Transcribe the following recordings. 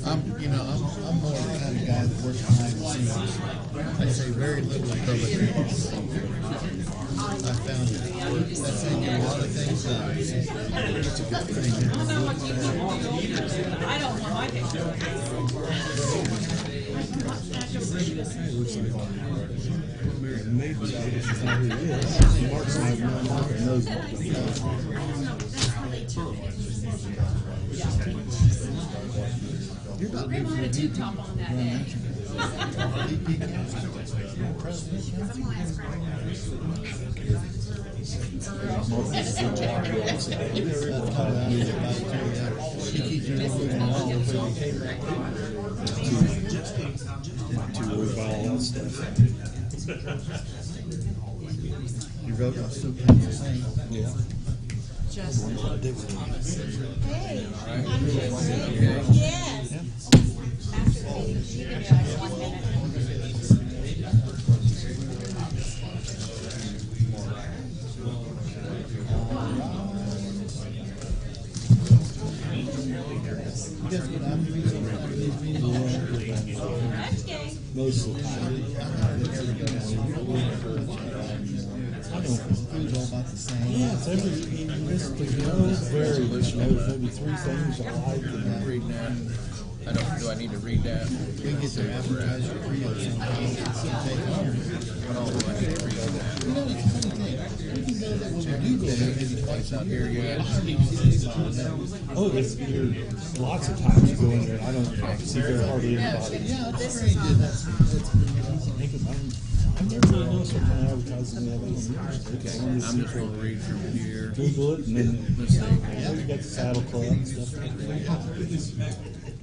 I'm more the kind of guy that works behind the scenes. I say very little in public meetings. I found that thing a lot of things up. It's a good thing. I don't want my picture. Maybe it's not who it is. Mark's not known Mark knows Mark. You're about We're gonna put a tube top on that day. She keeps her moving along. Too worried about all that stuff. You wrote on so kind of thing. Yeah. Just. Hey, I'm just yes. After the meeting, she can do it 1 minute. Guess what I'm reading out of these meetings? Okay. Most of the time. I don't know, food's all about the same. Yeah, it's every, this, very much knows maybe 3 things I like and Read that. I don't, do I need to read that? We can get their appetizer free or something. Take home. What all do I need to read on that? You know, it's a funny thing. We can go there when we do go there, maybe twice out here yet. oh, there's lots of times you go in there, I don't see very hardly anybody. Yeah, it's very good. I've never really noticed what kind of advertising they have in here. Okay, I'm just gonna read from here. Google it and then Let's see. you got the Saddle Club and stuff.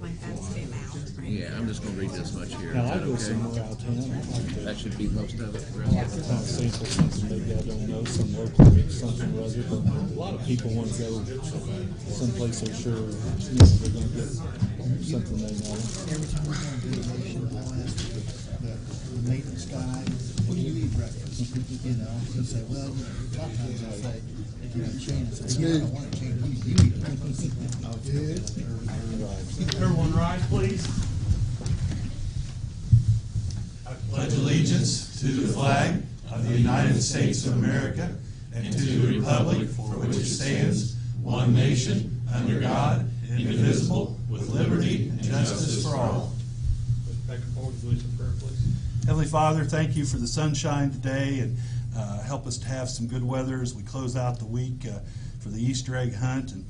Like that's the amount, right? Yeah, I'm just gonna read this much here. Now, I Is go that somewhere okay? out of town, I like to That should be most of it. kind of sample something maybe I don't know, some local, something or other, but a lot of people want to go someplace they're sure, they're gonna get something they know. Every time we go on vacation, I'll ask the maintenance guy, what do you eat breakfast? You know, he'll say, well, sometimes I'll say, if you have a chain, I say, yeah, I don't want a chain, you eat it. Oh, good. Everyone rise, please. I pledge allegiance to the flag of the United States of America and to the republic for which it stands, one nation, under God, indivisible, with liberty and justice for all. Heavenly Father, thank you for the sunshine today, and help us to have some good weather as we close out the week for the Easter egg hunt. And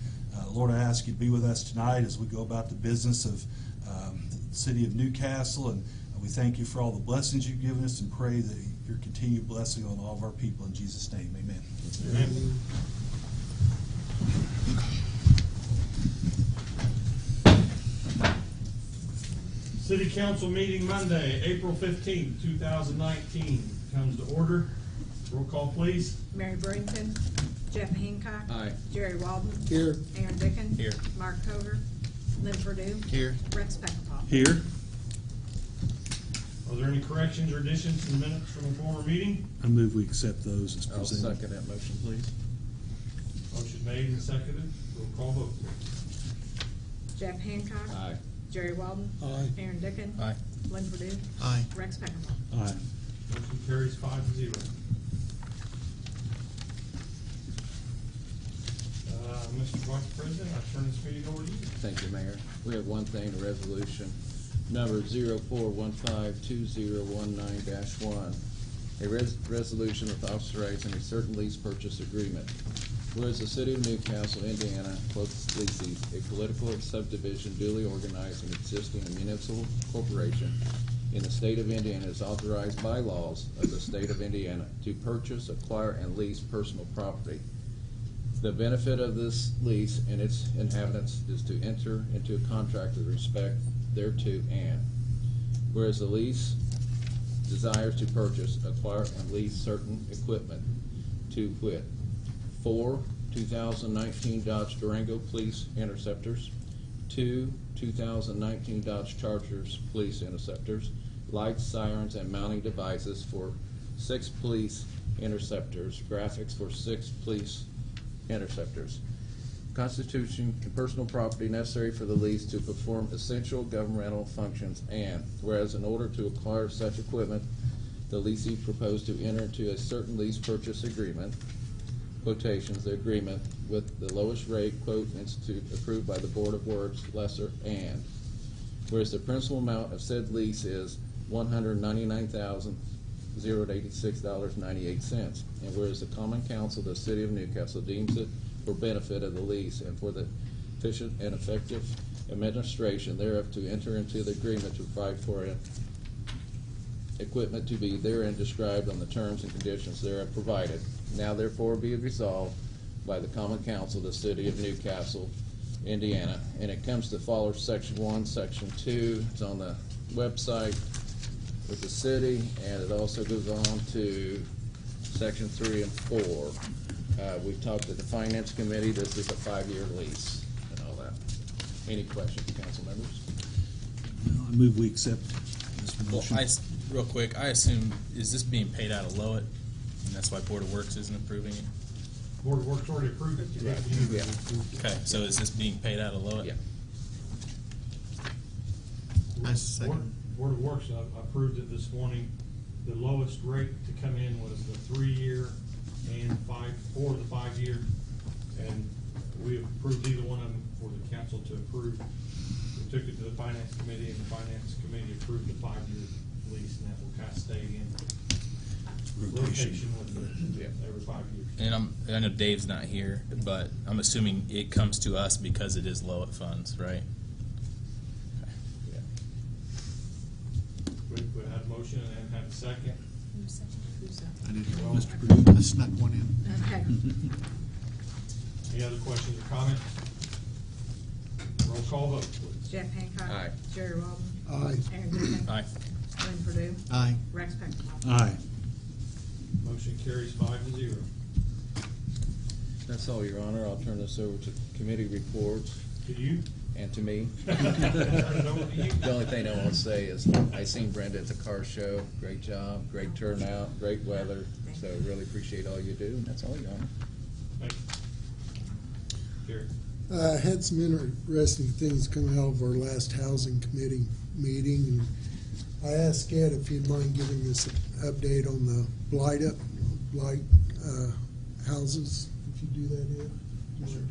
Lord, I ask you to be with us tonight as we go about the business of the city of Newcastle. And we thank you for all the blessings you've given us and pray that your continued blessing on all of our people. In Jesus' name, amen. Amen. City Council meeting Monday, April 15th, 2019 comes to order. Roll call, please. Mary Brington, Jeff Hancock. Aye. Jerry Walden. Here. Aaron Dickens. Here. Mark Cover. Lynn Purdue. Here. Rex Beckapall. Here. Are there any corrections or additions to the minutes from the former meeting? I move we accept those as I'll presented. second that motion, please. Motion made and seconded. Roll call vote. Jeff Hancock. Aye. Jerry Walden. Aye. Aaron Dickens. Aye. Lynn Purdue. Aye. Rex Beckapall. Aye. Motion carries 5-0. Mr. Vice President, I turn this meeting over to you. Thank you, Mayor. We have one thing, a resolution number 04152019-1, a resolution of authorizing a certain lease purchase agreement. Whereas the city of Newcastle, Indiana, quotes leases a political subdivision duly organized and existing a municipal corporation in the state of Indiana is authorized by laws of the state of Indiana to purchase, acquire, and lease personal property. The benefit of this lease and its inhabitants is to enter into a contract with respect thereto, and whereas the lease desires to purchase, acquire, and lease certain equipment to wit: 4 2019 Dodge Durango Police Interceptors, 2 2019 Dodge Chargers Police Interceptors, lights, sirens, and mounting devices for 6 police interceptors, graphics for 6 police interceptors. constitution and personal property necessary for the lease to perform essential governmental functions, and whereas in order to acquire such equipment, the leasing proposed to enter into a certain lease purchase agreement, quotations, the agreement with the lowest rate, quote, institute approved by the Board of Works, lesser, and whereas the principal amount of said lease is $199,086.98, and whereas the Common Council of the City of Newcastle deems it for benefit of the lease and for the efficient and effective administration thereof to enter into the agreement to provide for it equipment to be therein described on the terms and conditions thereof provided. Now therefore be it resolved by the Common Council of the City of Newcastle, Indiana, and it comes to follow Section 1, Section 2. It's on the website with the city, and it also goes on to Section 3 and 4. We've talked to the Finance Committee. This is a 5-year lease and all that. Any questions, council members? I move we accept this Well, motion. real quick, I assume, is this being paid out of Lowett? And that's why Board of Works isn't approving it? Board of Works already approved it? Yeah. Okay, so is this being paid out of Lowett? Yeah. I second. Board of Works approved it this morning. The lowest rate to come in was the 3-year and or the 5-year. And we approved either one of them for the council to approve. We took it to the Finance Committee, and the Finance Committee approved the 5-year lease, and that will kind of stay in rotation with every 5 years. And I know Dave's not here, but I'm assuming it comes to us because it is Lowett funds, right? We had a motion and had a second. I did, Mr. Purdue, I snuck one in. Okay. Any other questions or comments? Roll call vote, please. Jeff Hancock. Aye. Jerry Walden. Aye. Aaron Griffin. Aye. Glenn Purdue. Aye. Rex Petro. Aye. Motion carries 5-0. That's all, Your Honor. I'll turn this over to committee reports To you? and to me. Turn it over to you. The only thing I want to say is I seen Brenda at the car show. Great job, great turnout, great weather. So really appreciate all you do. And that's all, Your Honor. Thank you. Jerry? Had some interesting things come out of our last housing committee meeting, and I asked Ed if he'd mind giving us an update on the blight houses. If you do that, Ed. Sure.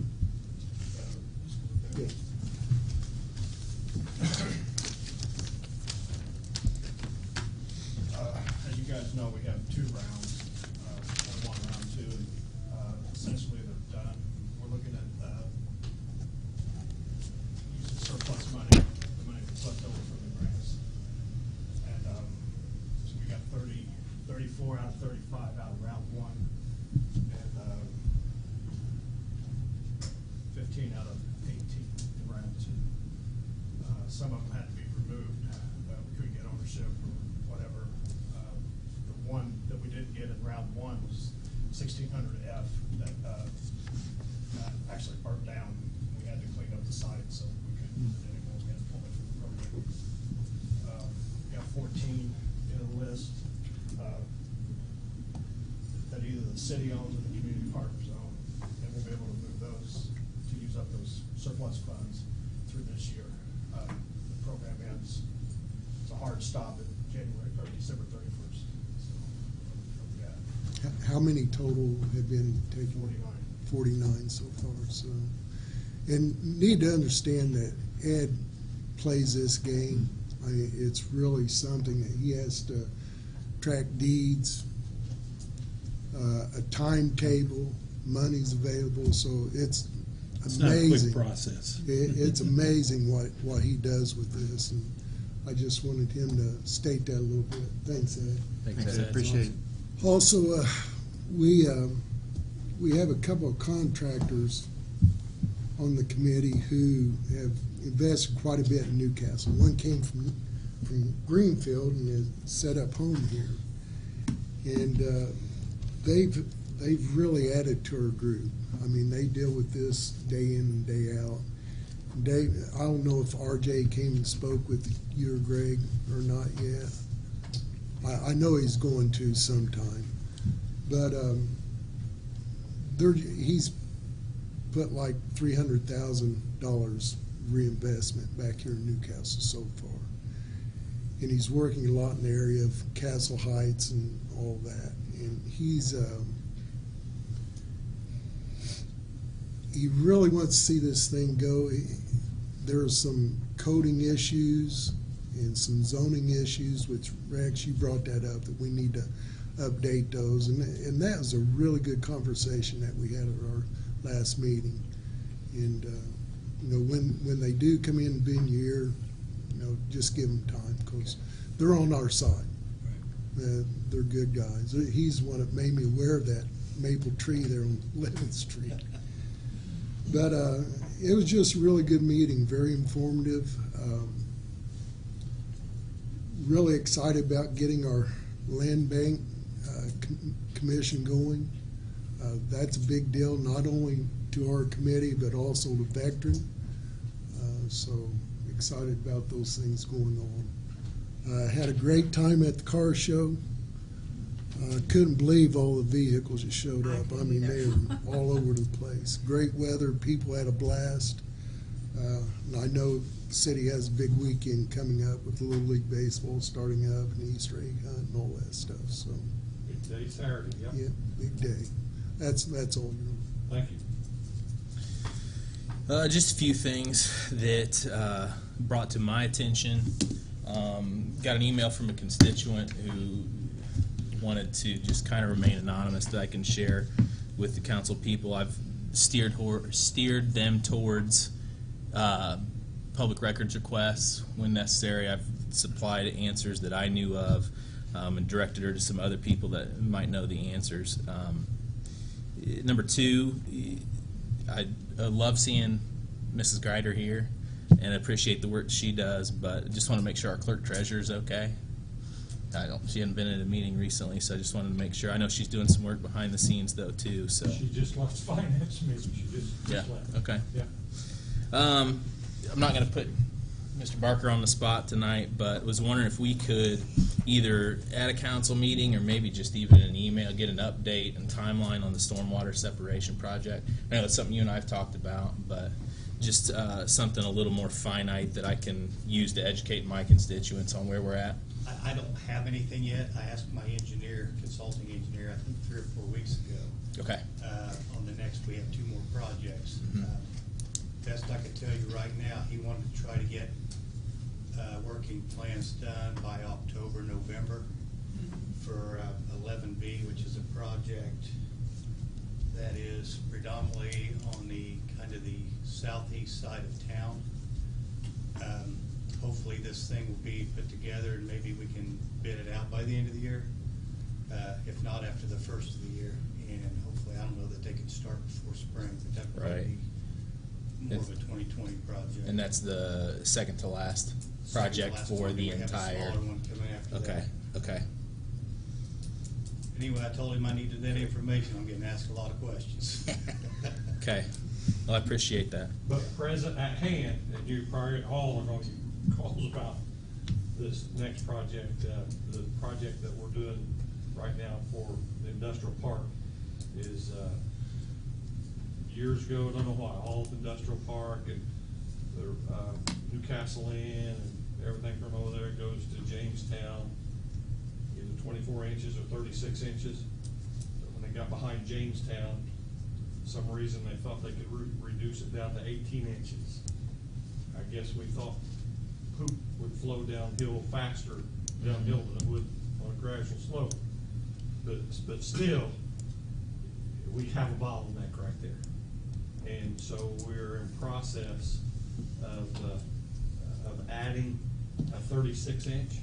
Yeah. As you guys know, we have 2 rounds, or 1 round 2, and essentially they're done. We're looking at using surplus money, the money that's left over from the grants. And so we got 34 out of 35 out of round 1, and 15 out of 18 in round 2. Some of them had to be removed. We couldn't get ownership or whatever. The one that we didn't get in round 1 was 1600F that actually burnt down. We had to clean up the site, so we couldn't use it anymore. We had to pull it from the program. We got 14 in the list that either the city owns or the community partners own, and we'll be able to move those to use up those surplus funds through this year. The program ends, it's a hard stop at January or December 31st. So, yeah, How many total have been taken? 49. 49 so far. So, and need to understand that Ed plays this game. It's really something that he has to track deeds, a timetable, money's available. So it's It's not a quick amazing. process. It's amazing what he does with this, and I just wanted him to state that a little bit. Thanks, Ed. Thanks, Ed. Appreciate it. Also, we have a couple of contractors on the committee who have invested quite a bit in Newcastle. One came from Greenfield and has set up home here, and they've really added to our group. I mean, they deal with this day in and day out. Dave, I don't know if RJ came and spoke with you or Greg or not yet. I know he's going to sometime, but he's put like $300,000 reinvestment back here in Newcastle so far. And he's working a lot in the area of Castle Heights and all that. And he really wants to see this thing go. There's some coding issues and some zoning issues, which Rex, you brought that up, that we need to update those. And that was a really good conversation that we had at our last meeting. And when they do come in and bend your ear, just give them time, because they're on our side. They're good guys. He's the one that made me aware of that maple tree there on 11th Street. But it was just a really good meeting, very informative. Really excited about getting our land bank commission going. That's a big deal, not only to our committee, but also to Vectren. So excited about those things going on. Had a great time at the car show. Couldn't believe all the vehicles that showed up. I mean, they were all over the place. Great weather, people had a blast. And I know the city has a big weekend coming up with Little League Baseball starting up and Easter egg hunt and all that stuff. So, Big day Saturday, yep. yeah, big day. That's all. Thank you. Just a few things that brought to my attention. Got an email from a constituent who wanted to just kind of remain anonymous that I can share with the council people. I've steered them towards public records requests when necessary. I've supplied answers that I knew of and directed her to some other people that might know the answers. Number two, I love seeing Mrs. Greider here and appreciate the work she does, but just want to make sure our clerk treasurer is okay. She hadn't been at a meeting recently, so I just wanted to make sure. I know she's doing some work behind the scenes though too. So She just left finance meeting. She just left. Okay. Yeah. I'm not going to put Mr. Barker on the spot tonight, but was wondering if we could either at a council meeting or maybe just even an email get an update and timeline on the stormwater separation project. I know it's something you and I have talked about, but just something a little more finite that I can use to educate my constituents on where we're at. I don't have anything yet. I asked my consulting engineer, I think 3 or 4 weeks ago. Okay. On the next, we have 2 more projects. Best I can tell you right now, he wanted to try to get working plans done by October, November for 11B, which is a project that is predominantly on the kind of the southeast side of town. Hopefully this thing will be put together and maybe we can bid it out by the end of the year. If not, after the first of the year. And hopefully, I don't know that they could start before spring, but that would probably be more of a 2020 project. And that's the second to last project for the entire. We have a smaller one coming after that. Okay. Anyway, I told him I needed that information. I'm getting asked a lot of questions. Okay. Well, I appreciate that. But present at hand, and you probably all are going to get calls about this next project. The project that we're doing right now for the industrial park is years ago, I don't know why, all of industrial park and the Newcastle Inn and everything from over there goes to Jamestown, either 24 inches or 36 inches. So when they got behind Jamestown, for some reason they thought they could reduce it down to 18 inches. I guess we thought poop would flow downhill faster downhill than it would on a gradual slope. But still, we have a bottleneck right there. And so we're in process of adding a 36 inch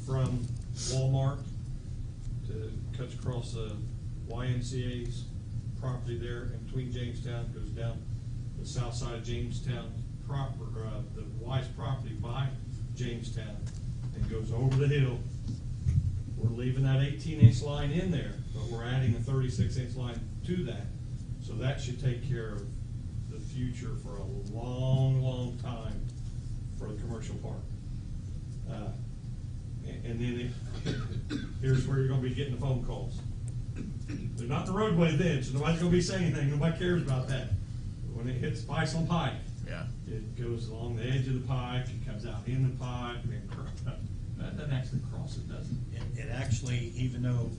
from Walmart to cuts across the YMCA's property there in between Jamestown, goes down the south side of Jamestown proper, the Wise property by Jamestown, and goes over the hill. We're leaving that 18-inch line in there, but we're adding a 36-inch line to that. So that should take care of the future for a long, long time for the commercial park. And then here's where you're going to be getting the phone calls. They're not in the roadway then, so nobody's gonna be saying anything, nobody cares about that. But when it hits Bison Pike, Yeah. it goes along the edge of the pike, it comes out in the pike, and that doesn't actually cross it, does it? It actually, even though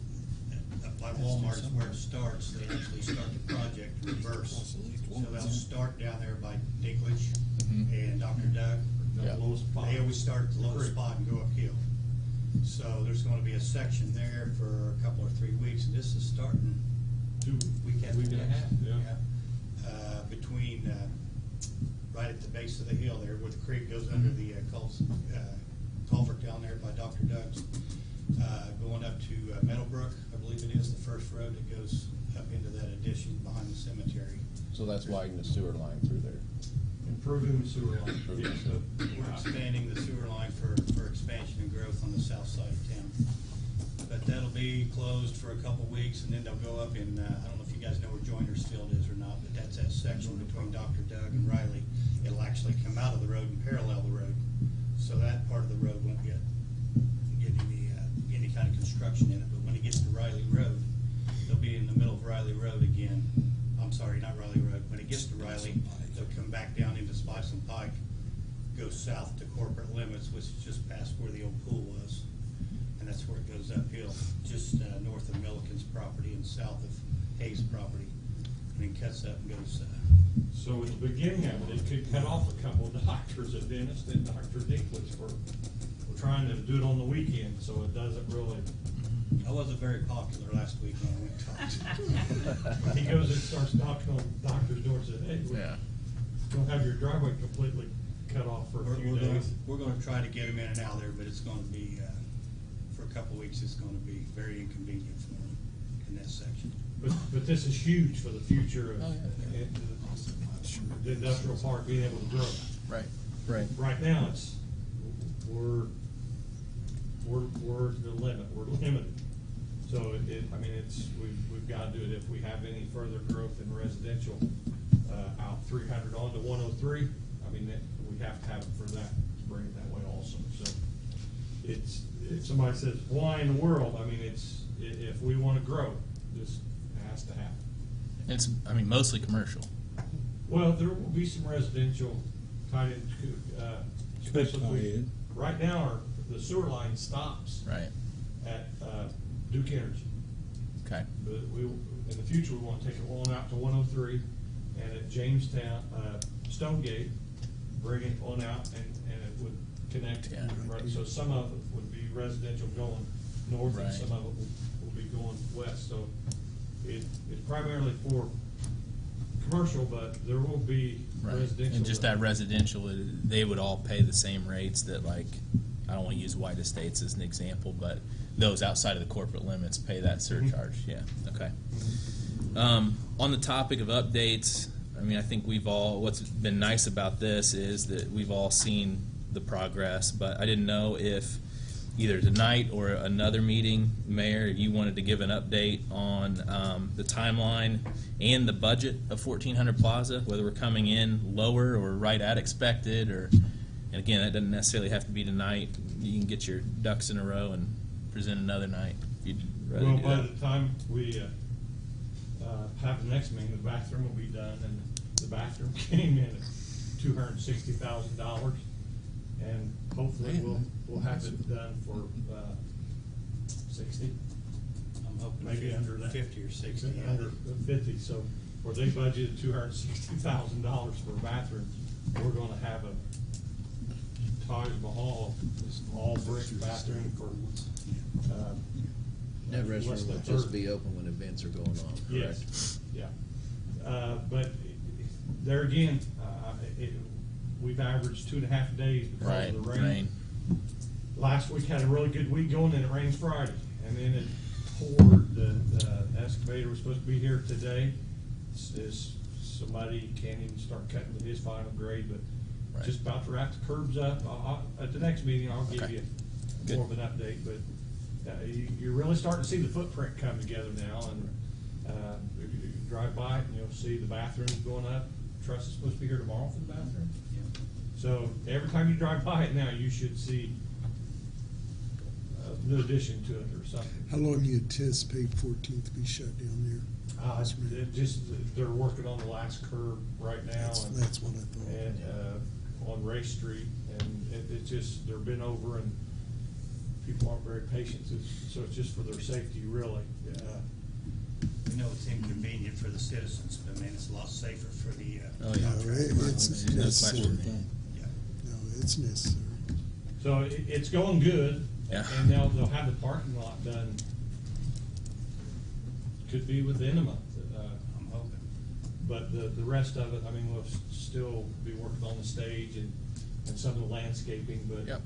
by Walmart is where it starts, they actually start the project reverse. So they'll start down there by Dinklage and Dr. Doug. Yeah. The lowest spot. They always start at the lowest spot and go uphill. So there's gonna be a section there for a couple or 3 weeks, and this is starting week after Week and a next. half, yeah. Between, right at the base of the hill there, where the creek goes under the culvert down there by Dr. Doug's, going up to Meadowbrook, I believe it is, the first road that goes up into that addition behind the cemetery. So that's widening the sewer line through there. Improving the sewer line. Improving Yeah, the so- We're expanding the sewer line for expansion and growth on the south side of town. But that'll be closed for a couple weeks, and then they'll go up in, I don't know if you guys know where Joiner's Field is or not, but that's that section between Dr. Doug and Riley. It'll actually come out of the road and parallel the road, so that part of the road won't get any kind of construction in it. But when it gets to Riley Road, they'll be in the middle of Riley Road again. I'm sorry, not Riley Road. When it gets to Riley, they'll come back down into Bison Pike, go south to corporate limits, which is just past where the old pool was. And that's where it goes uphill, just north of Milliken's property and south of Hayes' property. And then cuts up and goes, So at the beginning of it, it could cut off a couple of doctors, a dentist and Dr. Dinklage for trying to do it on the weekend, so it doesn't really. I wasn't very popular last week when I went and talked. He goes and starts knocking on doctors' doors and says, hey, Yeah. we'll have your driveway completely cut off for a few days. We're gonna try to get him in and out there, but it's gonna be, for a couple of weeks, it's gonna be very inconvenient for him in that section. But this is huge for the future of the industrial park being able to grow. Right. Right now, we're the limit, we're limited. So we've got to do it. If we have any further growth in residential, out 300 on to 103, we have to have it for that, to bring it that way also. So if somebody says, why in the world? If we want to grow, this has to happen. It's, mostly commercial. Well, there will be some residential tied into, especially if we, right now, the sewer line stops Right. at Duke Energy. Okay. But in the future, we want to take it on out to 103, and at Jamestown, Stonegate, bring it on out, and it would connect. Yeah. Right, so some of it would be residential going north, and Right. some of it will be going west. So it's primarily for commercial, but there will be Right. residential. And just that residential, they would all pay the same rates that, like, I don't want to use White Estates as an example, but those outside of the corporate limits pay that surcharge. Yeah, okay. On the topic of updates, I think what's been nice about this is that we've all seen the progress, but I didn't know if either tonight or another meeting, Mayor, you wanted to give an update on the timeline and the budget of 1400 Plaza, whether we're coming in lower or right at expected, and again, that doesn't necessarily have to be tonight. You can get your ducks in a row and present another night if you'd rather Well, do by that. the time we have the next meeting, the bathroom will be done, and the bathroom came in at $260,000, and hopefully we'll have it done for 60. I'm hoping Maybe under that. 50 or 60. Under 50, so where they budgeted $260,000 for a bathroom, we're gonna have a Taj Mahal, this all brick bathroom for, That less restroom than will just 30. be open when events are going on, correct? Yes, yeah. But there again, we've averaged 2.5 days because Right, of the rain. rain. Last week had a really good week going, and it rains Friday, and then it poured. The excavator was supposed to be here today. Somebody can't even start cutting to his final grade, but Right. just about to wrap the curbs up. At the next meeting, I'll give Okay. you Good. more of an update, but you're really starting to see the footprint come together now, and if you drive by it, and you'll see the bathrooms going up. Truss is supposed to be here tomorrow for the bathroom. So every time you drive by it now, you should see new addition to it or something. How long do you anticipate 14th to be shut down there? They're working on the last curve right now. That's what I thought. And, on Race Street, and it's just, they're been over and people aren't very patient, so it's just for their safety, really. We know it's inconvenient for the citizens, but man, it's a lot safer for the, Oh, yeah. No, it's No necessary. question. yeah. No, it's necessary. So it's going good. Yeah. And they'll have the parking lot done, could be within a month. I'm hoping. But the rest of it, I mean, we'll still be working on the stage and some of the landscaping, but. Yep.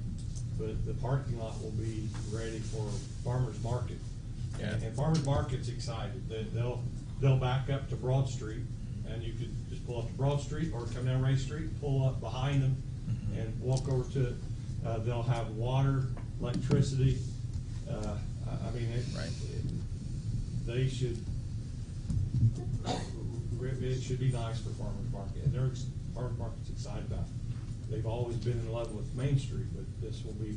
But the parking lot will be ready for farmer's market. Yeah. And farmer's market's excited. They'll back up to Broad Street, and you could just pull up to Broad Street or come down Ray Street, pull up behind them and walk over to it. They'll have water, electricity. I mean, Right. They should, it should be nice for farmer's market, and farmer's market's excited about it. They've always been in love with Main Street, but this will be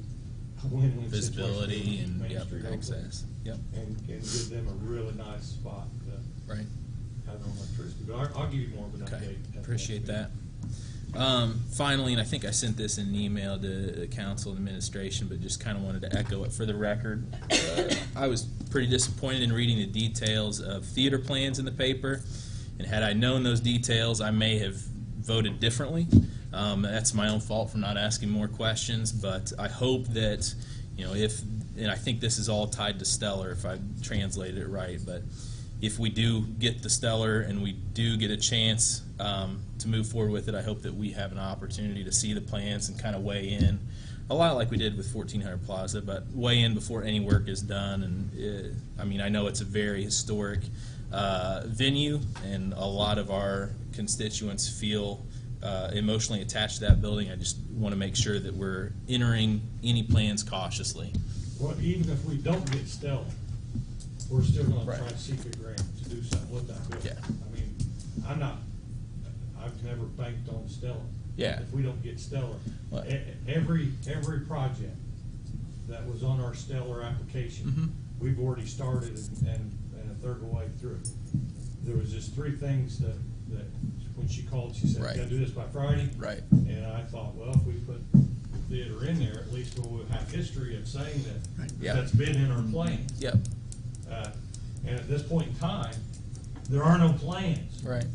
a win-win situation. Visibility for and, Main yep, Street open, access, yep, And give them a really nice spot to right. have their electricity. But I'll give you more of an update. Okay, at the appreciate next that. meeting. Finally, and I think I sent this in an email to the council and administration, but just kind of wanted to echo it for the record. I was pretty disappointed in reading the details of theater plans in the paper, and had I known those details, I may have voted differently. That's my own fault for not asking more questions, but I hope that, and I think this is all tied to Stellar, if I translated it right, but if we do get the Stellar and we do get a chance to move forward with it, I hope that we have an opportunity to see the plans and kind of weigh in, a lot like we did with 1400 Plaza, but weigh in before any work is done. And I know it's a very historic venue, and a lot of our constituents feel emotionally attached to that building. I just want to make sure that we're entering any plans cautiously. Well, even if we don't get Stella, we're still gonna Right. try to seek a grant to do something with that building. Yeah. I mean, I've never banked on Stella. Yeah. If we don't get Stellar, Well- every project that was on our Stellar application, Mhm. we've already started and a third of the way through. There was just three things that when she called, she said, Right. "We gotta do this by Friday." Right. And I thought, well, if we put the theater in there, at least we'll have history of saying that Yeah. that's been in our plans. Yep. And at this point in time, there are no plans. Right.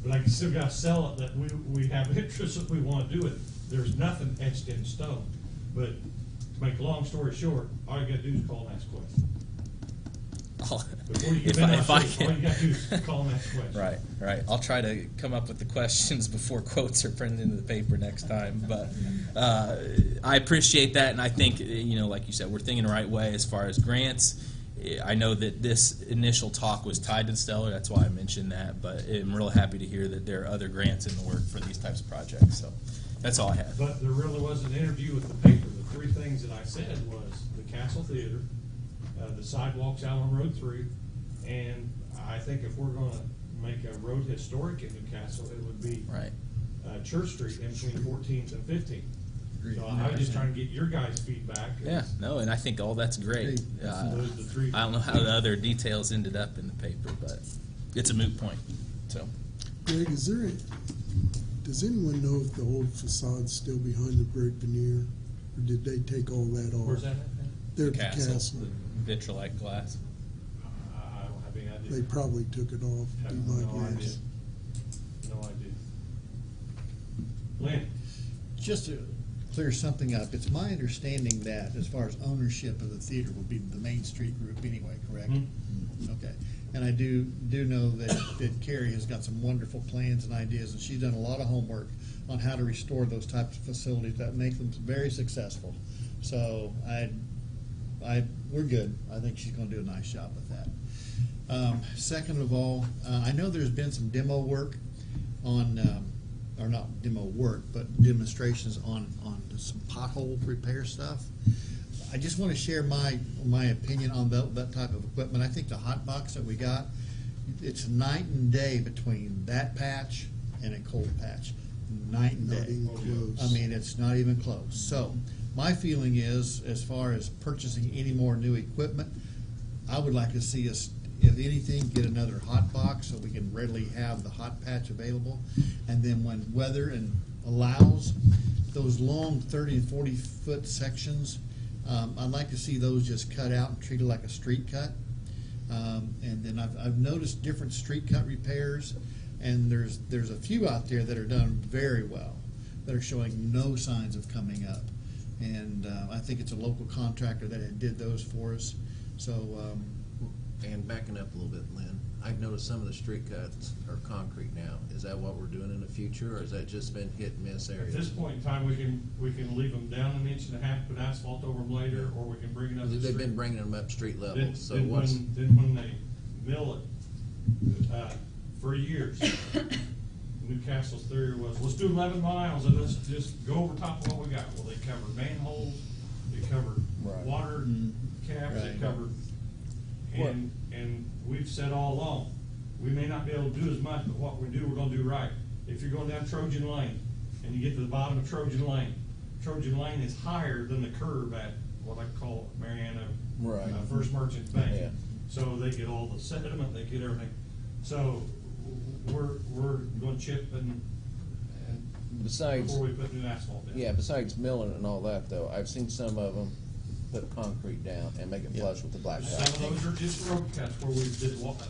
But I still gotta sell it that we have interest if we wanna do it. There's nothing etched in stone. But to make a long story short, all you gotta do is call and ask questions. Before you If commit I on something, all can. you gotta do is call and ask questions. Right. I'll try to come up with the questions before quotes are printed into the paper next time. But I appreciate that, and I think, like you said, we're thinking the right way as far as grants. I know that this initial talk was tied to Stellar, that's why I mentioned that, but I'm real happy to hear that there are other grants in the work for these types of projects. So that's all I had. But there really was an interview with the paper. The three things that I said was the Castle Theater, the sidewalks out on Road 3, and I think if we're gonna make a road historic in Newcastle, it would be Right. Church Street in between 14th and 15th. So I was just trying to get your guys' feedback. Yeah, no, and I think all that's great. Those are the three. I don't know how the other details ended up in the paper, but it's a moot point. So, Greg, does anyone know if the old facade's still behind the brick veneer? Or did they take all that off? Where's that at? They're at the castle, castle. the vitrolite glass. I don't have any idea. They probably took it off, be Have my no idea. guess. No idea. Lynn? Just to clear something up, it's my understanding that as far as ownership of the theater will be the Main Street group anyway, correct? Okay, and I do know that Carrie has got some wonderful plans and ideas, and she's done a lot of homework on how to restore those types of facilities that make them very successful. So we're good. I think she's gonna do a nice job with that. Second of all, I know there's been some demo work on, or not demo work, but demonstrations on some pothole repair stuff. I just want to share my opinion on that type of equipment. I think the hot box that we got, it's night and day between that patch and a cold patch. Night and Not day. even close. I mean, it's not even close. So My feeling is, as far as purchasing any more new equipment, I would like to see us, if anything, get another hot box so we can readily have the hot patch available. And then when weather and allows, those long 30 and 40-foot sections, I'd like to see those just cut out and treated like a street cut. And then I've noticed different street cut repairs, and there's a few out there that are done very well, that are showing no signs of coming up. And I think it's a local contractor that did those for us. So, And backing up a little bit, Lynn, I've noticed some of the street cuts are concrete now. Is that what we're doing in the future, or has that just been hit and miss At areas? this point in time, we can leave them down 1.5 inches, put asphalt over them later, or we can bring it up. to They've been street. bringing them up street Then, level, so then what's, when they mill it, for years, Newcastle's theory was, let's do 11 miles and let's just go over top of what we got. Well, they covered manholes, they covered Right. water caps, they Right. covered, and we've said all along, we may not be able to do as much, but what we do, we're gonna do right. If you're going down Trojan Lane and you get to the bottom of Trojan Lane is higher than the curve at what I call Mariana Right. First Merchants Bank. Yeah. So they get all the sediment, they get everything. So we're gonna chip and besides, before we put new asphalt in. yeah, besides milling and all that though, I've seen some of them put concrete down and make it flush with the blacktop. Some of those are just road cuts where we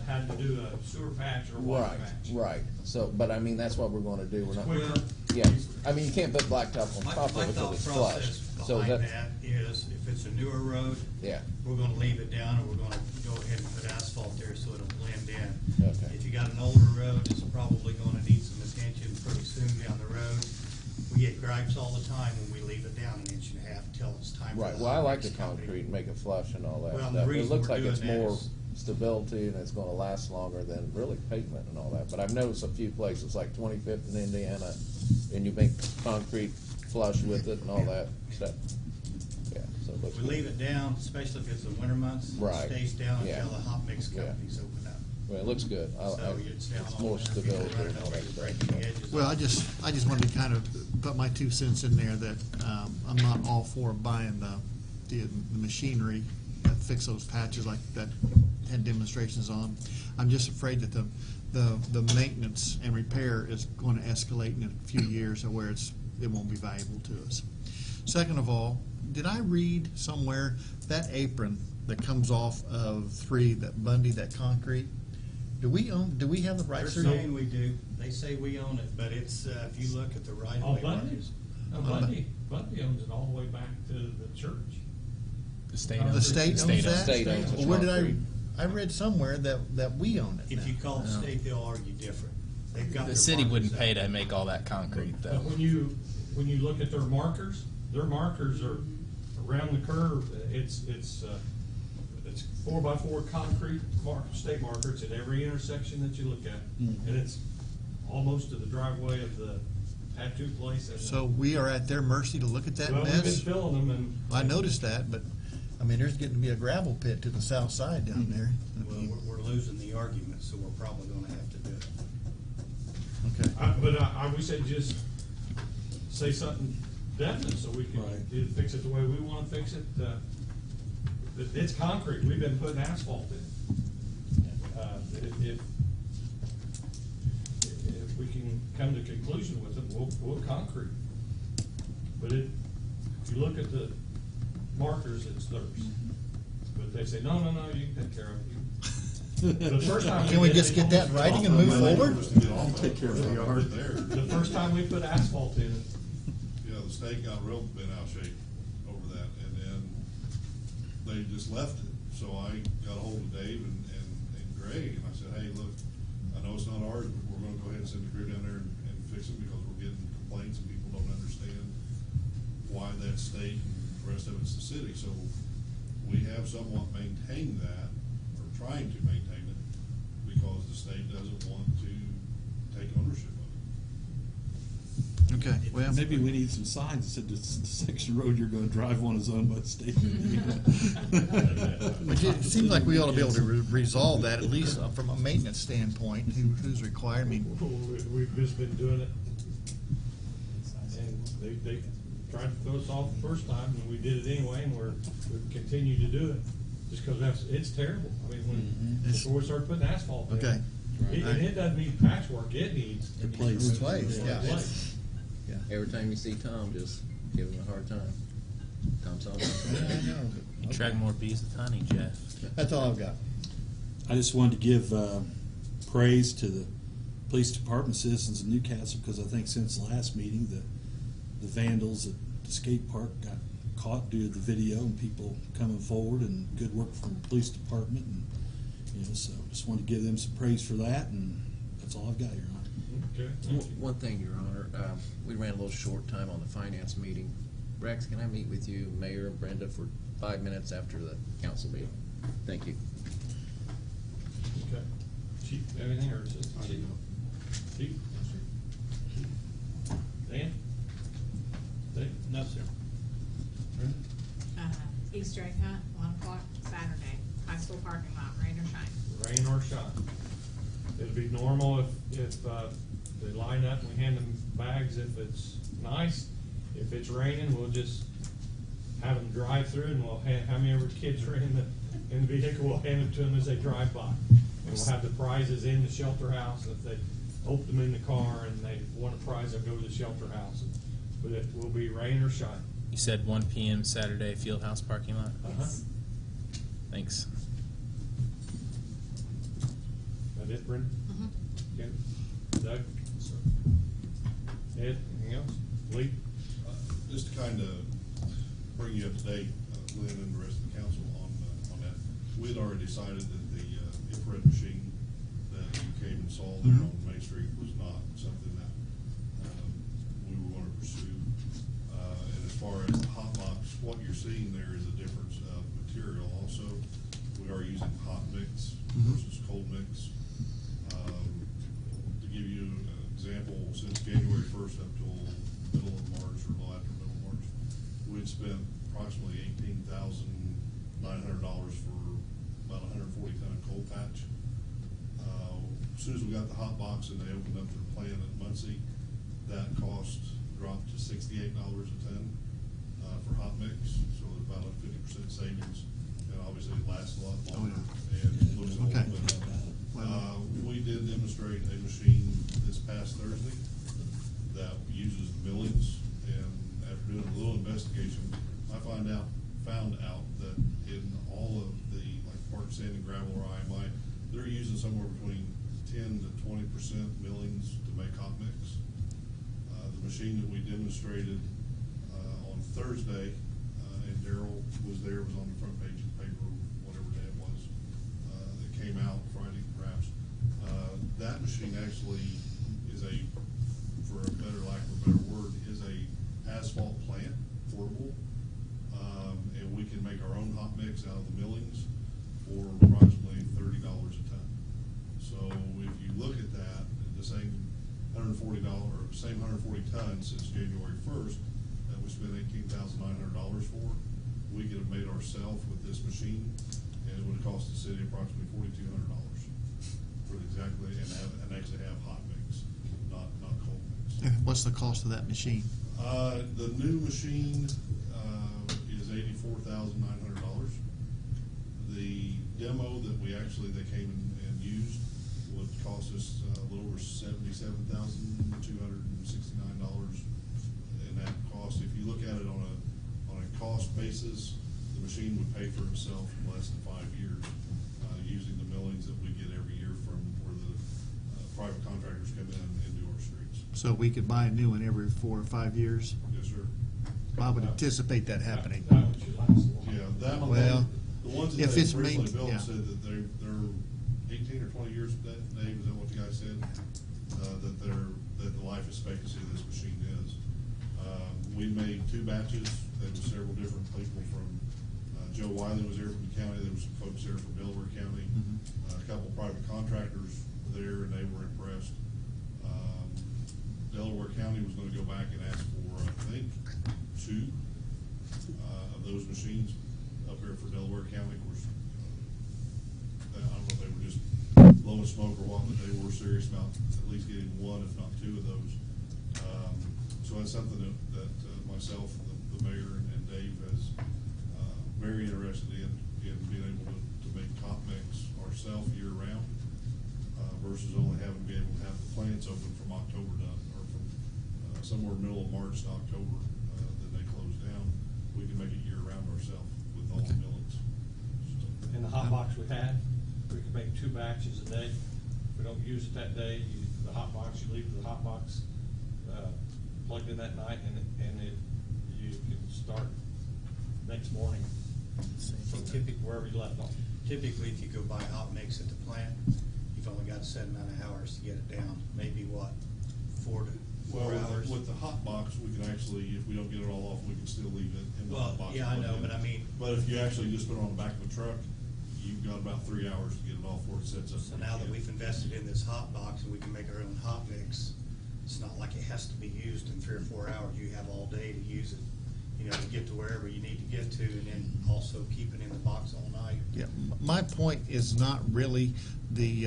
had to do a sewer patch or a water Right, patch. right. So, but I mean, that's what we're gonna do. We're not, Quicker. yeah. I mean, you can't put blacktop on My top of it thought because it's process flush. So behind that, that is, if it's a newer road, yeah, we're gonna leave it down, and we're gonna go ahead and put asphalt there so it'll blend in. Okay. If you got an older road, it's probably gonna need some attention pretty soon down the road. We get gripes all the time when we leave it down 1.5 inches until it's time for right. the Well, I hot like the mix company. concrete, make it flush and all that Well, the stuff. It reason looks we're like it's doing that more is- stability and it's gonna last longer than really pavement and all that. But I've noticed a few places like 25th in Indiana, and you make concrete flush with it and all that stuff. Yeah, so it looks We good. leave it down, especially if it's the winter months. Right. It stays down Yeah. until the hot mix Yeah. companies open up. Well, it looks good. So it's down It's all more winter, people stability running and all over that it, stuff. breaking the edges. well, I just wanted to kind of put my 2 cents in there that I'm not all for buying the machinery that fix those patches like that had demonstrations on. I'm just afraid that the maintenance and repair is going to escalate in a few years to where it won't be valuable to us. Second of all, did I read somewhere that apron that comes off of 3, that Bundy, that concrete? Do we have the They're rights? saying we do, they say we own it, but it's, if you look at the right Oh, of way Bundy? markers. No, Bundy owns it all the way back to the church. The state The owns it. state owns State that? State owns the Well, where did concrete. I read somewhere that we own it If now. you call the state, they'll argue different. They've got The their city markers wouldn't up. pay to make all that concrete though. But when you look at their markers are around the curve. It's 4x4 concrete state markers at every intersection that you look at. And it's almost to the driveway of the tattoo place. and- So we are at their mercy to look at that Well, we've been mess? filling them and. I noticed that, but, I mean, there's getting to be a gravel pit to the south side down there. I Well, mean, we're losing the argument, so we're probably gonna have to do it. Okay. But I wish they'd just say something definite so we can Right. either fix it the way we wanna fix it. It's concrete, we've been putting asphalt in. If we can come to a conclusion with it, we'll concrete. But if you look at the markers, it's theirs. But they say, no, you can take care of it. The first time Can we did, just they get that in told us writing and move forward? I'll take care of the yard there. The first time we put asphalt in it, Yeah, the state got real bent out of shape over that, and then they just left it. So I got a hold of Dave and Greg, and I said, hey, look, I know it's not ours, but we're gonna go ahead and send the crew down there and fix it, because we're getting complaints and people don't understand why that's state and the rest of it's the city. So we have somewhat maintained that, or trying to maintain it, because the state doesn't want to take ownership of it. Okay, well, Maybe we need some signs that said this section road you're gonna drive on is owned by the state. but it seems like we ought to be able to resolve that, at least from a maintenance standpoint, who's required, I mean, we've just been doing it. And they tried to throw us off the first time, and we did it anyway, and we continue to do it, just because it's terrible. I mean, when, before we start putting asphalt in. Okay. And it doesn't need patchwork, it needs. Replaced. Replaced, yeah. Replaced. Every time you see Tom, just give him a hard time. Tom Sullivan. Yeah, I know. You track more bees with honey, Jeff. That's all I've got. I just wanted to give praise to the police department, citizens of Newcastle, because I think since the last meeting, the vandals at the skate park got caught due to the video and people coming forward, and good work from the police department. And, so just wanted to give them some praise for that, and that's all I've got, Your Honor. Okay, thank you. One thing, Your Honor, we ran a little short time on the finance meeting. Rex, can I meet with you, Mayor and Brenda, for 5 minutes after the council meeting? Thank you. Okay. Chief, anything, or is it? Chief? Dan? Dave? No, sir. Brenda? Easter egg hunt, 1 o'clock Saturday, high school parking lot, rain or shine. Rain or shine. It'd be normal if they line up and we hand them bags if it's nice. If it's raining, we'll just have them drive through, and we'll hand, how many of our kids are in the vehicle, we'll hand them to them as they drive by. And we'll have the prizes in the shelter house. If they open them in the car and they want a prize, they'll go to the shelter house. But it will be rain or shine. You said 1 p.m. Saturday, Fieldhouse parking lot? Uh-huh. Thanks. That it, Brenda? Okay. Doug? Ed, anything else? Lee? Just to kind of bring you up to date, Lynn and the rest of the council on that, we had already decided that the infrared machine that you came and saw there on Main Street was not something that we were going to pursue. And as far as the hot box, what you're seeing there is a difference of material. Also, we are using hot mix versus cold mix. To give you an example, since January 1st up till middle of March, or a little after middle of March, we'd spent approximately $18,900 for about 140 ton cold patch. As soon as we got the hot box and they opened up their plant at Muncie, that cost dropped to $68 a ton for hot mix, so it's about a 50% savings, and obviously it lasts a lot longer and looks a little Okay. bit better. We did demonstrate a machine this past Thursday that uses millings, and after doing a little investigation, I found out that in all of the, like Park Sand and Gravel or IMI, they're using somewhere between 10 to 20% millings to make hot mix. The machine that we demonstrated on Thursday, and Daryl was there, was on the front page of the paper, whatever day it was, that came out Friday perhaps. That machine actually is for a better lack of a better word, is a asphalt plant, portable, and we can make our own hot mix out of the millings for approximately $30 a ton. So if you look at that, the same $140, or same 140 tons since January 1st that we spent $18,900 for, we could have made ourselves with this machine, and it would have cost the city approximately $4,200 for exactly, and actually have hot mix, not cold mix. What's the cost of that machine? The new machine is $84,900. The demo that they came and used would cost us a little over $77,269. And that cost, if you look at it on a cost basis, the machine would pay for itself in less than 5 years, using the millings that we get every year from where the private contractors come in and do our streets. So we could buy a new one every 4 or 5 years? Yes, sir. I would anticipate that happening. That one should last a while. Yeah, that one, Well, the ones that if they it's originally main- built yeah. said that they're 18 or 20 years, Dave, is that what you guys said? That the life expectancy of this machine is. We made 2 batches, there were several different people from, Joe Wiley was there from the county, there was some folks there from Delaware County, a couple private contractors there, and they were impressed. Delaware County was gonna go back and ask for, I think, 2 of those machines up here for Delaware County. Of course, I don't know if they were just blowing smoke or what, but they were serious about at least getting 1, if not 2 of those. So that's something that my myself, the mayor and Dave is, very interested in being able to make hot mix ourselves year round, versus only having to be able to have the plants open from October done, or from, somewhere middle of March to October, then they close down. We can make it year round ourselves with all the millets. So, In the hot box we had, we could make 2 batches a day. If we don't use it that day, the hot box, you leave the hot box plugged in that night, and you can start next morning from wherever you left off. Typically, if you go buy hot mix at the plant, you've only got a set amount of hours to get it down, maybe what, 4 Well, hours? with the hot box, we can actually, if we don't get it all off, we can still leave it in the Well, hot box. yeah, I know, plugged in. but I mean- But if you actually just put it on the back of a truck, you've got about 3 hours to get it off before it sets up. So now that we've invested in this hot box and we can make our own hot mix, it's not like it has to be used in 3 or 4 hours. You have all day to use it, you know, to get to wherever you need to get to, and then also keep it in the box all night. Yeah, my point is not really the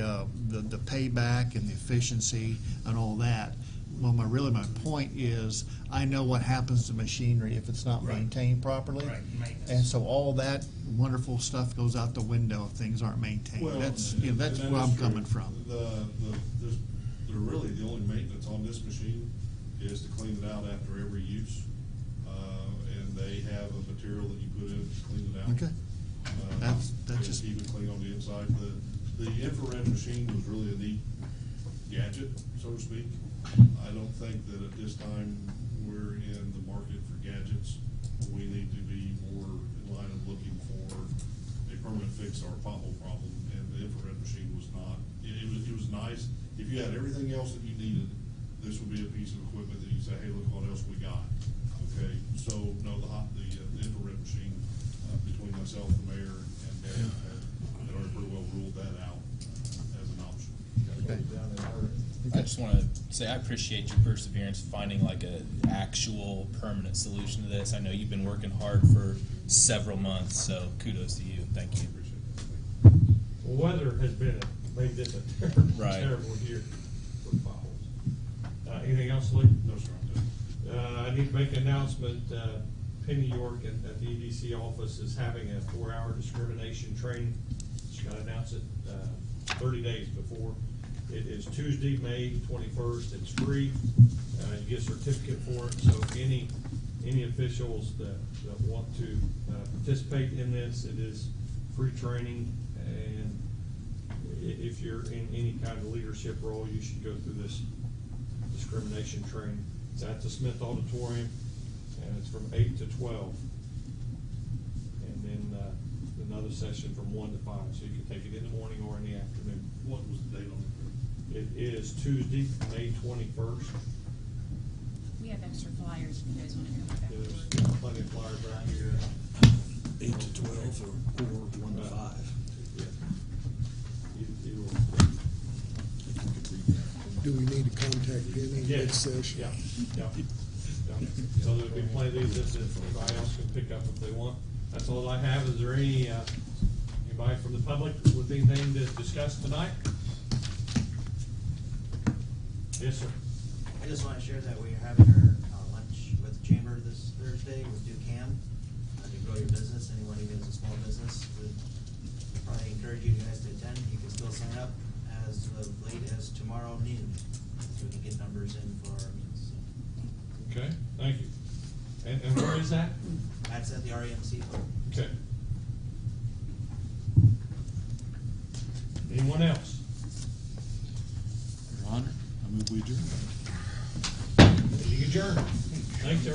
payback and the efficiency and all that. Well, my point is, I know what happens to machinery if it's not Right. maintained properly. Right, maintenance. And so all that wonderful stuff goes out the window if things aren't maintained. Well, That's and where that I'm is true. coming from. Really, the only maintenance on this machine is to clean it out after every use. And they have a material that you put in to clean it out. Okay. That's to just- keep it clean on the inside. The infrared machine was really a neat gadget, so to speak. I don't think that at this time we're in the market for gadgets. We need to be more in line of looking for a permanent fix to our pothole problem, and the infrared machine was not. It was nice. If you had everything else that you needed, this would be a piece of equipment that you say, hey, look what else we got. Okay, so no, the infrared machine, between myself, the mayor, and Dave had already pretty well ruled that out as an option. I just want to say I appreciate your perseverance finding like a actual permanent solution to this. I know you've been working hard for several months, so kudos to you. Thank you. Well, weather has made this a Right. terrible year for potholes. Anything else, Lee? No, sir, I'm done. I need to make an announcement. Penny York at the EDC office is having a 4-hour discrimination training. She's got to announce it 30 days before. It is Tuesday, May 21st. It's free. You get a certificate for it. So any officials that want to participate in this, it is free training. And if you're in any kind of leadership role, you should go through this discrimination training. It's at the Smith Auditorium, and it's from 8 to 12. And then another session from 1 to 5, so you can take it in the morning or in the afternoon. What was the date on it? It is Tuesday, May 21st. We have extra flyers if you guys want to come back. There's plenty of flyers right here. 8 to 12 or 1 to 5. Yeah. You will. Do we need to contact Penny Yeah. next session? Yeah. So there'll be plenty of these that anybody else can pick up if they want. That's all I have. Is there anybody from the public with anything to discuss tonight? Yes, sir. I just want to share that we are having our lunch with the chamber this Thursday with DuCam to grow your business. Anyone who has a small business, would probably encourage you guys to attend. You can still sign up as late as tomorrow noon, so we can get numbers in for our meetings. Okay, thank you. And where is that? That's at the REMC. Okay. Anyone else? Your Honor, I move we adjourn. You adjourn. Thanks, everybody.